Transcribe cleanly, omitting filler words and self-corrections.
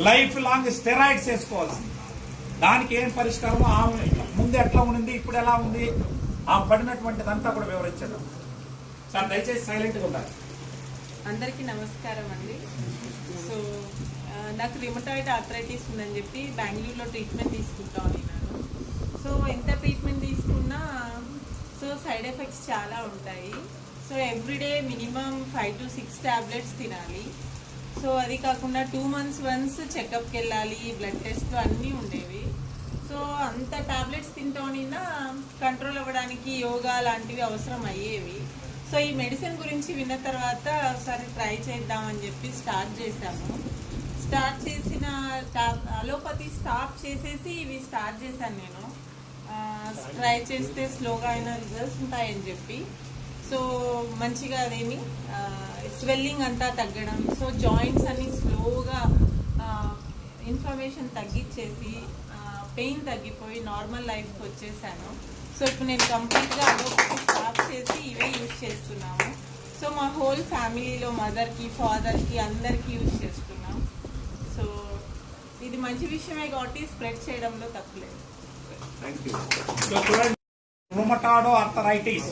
Life long steroids వేసుకోవాల్సింది. దానికి ఏం పరిష్కారమో ఆమె ముందు ఎట్లా ఉండింది, ఇప్పుడు ఎలా ఉంది, ఆమె పడినటువంటిదంతా కూడా వివరించాడు. సార్ దయచేసి సైలెంట్గా ఉండాలి. అందరికీ నమస్కారం అండి. సో నాకు రిమటాయిడ్ ఆర్థరైటిస్ ఉందని చెప్పి బెంగళూరులో ట్రీట్మెంట్ తీసుకుంటా ఉన్నాను. సో ఎంత ట్రీట్మెంట్ తీసుకున్నా సో సైడ్ ఎఫెక్ట్స్ చాలా ఉంటాయి. So everyday minimum 5 to 6 tablets తినాలి. సో అది కాకుండా 2 months వన్స్ చెకప్కి వెళ్ళాలి, బ్లడ్ టెస్ట్లు అన్నీ ఉండేవి. సో అంత టాబ్లెట్స్ తింటూనినా కంట్రోల్ అవ్వడానికి యోగా లాంటివి అవసరం అయ్యేవి. సో ఈ మెడిసిన్ గురించి విన్న తర్వాత ఒకసారి ట్రై చేద్దామని చెప్పి స్టార్ట్ చేశాము. స్టార్ట్ చేసిన అలోపతి స్టాప్ చేసేసి ఇవి స్టార్ట్ చేశాను నేను. ట్రై చేస్తే స్లోగా అయినా రిజల్ట్స్ ఉంటాయని చెప్పి. సో మంచిగా అదేమి స్వెల్లింగ్ అంతా తగ్గడం, సో జాయింట్స్ అన్ని స్లోగా ఇన్ఫ్లమేషన్ తగ్గించేసి పెయిన్ తగ్గిపోయి నార్మల్ లైఫ్కి వచ్చేసాను. సో ఇప్పుడు నేను కంప్లీట్గా అలోపతి స్టాప్ చేసి ఇవే యూజ్ చేస్తున్నాము. సో మా హోల్ ఫ్యామిలీలో మదర్కి, ఫాదర్కి అందరికీ యూజ్ చేస్తున్నాం. సో ఇది మంచి విషయమే కాబట్టి స్ప్రెడ్ చేయడంలో తప్పులేదు. Rheumatoid arthritis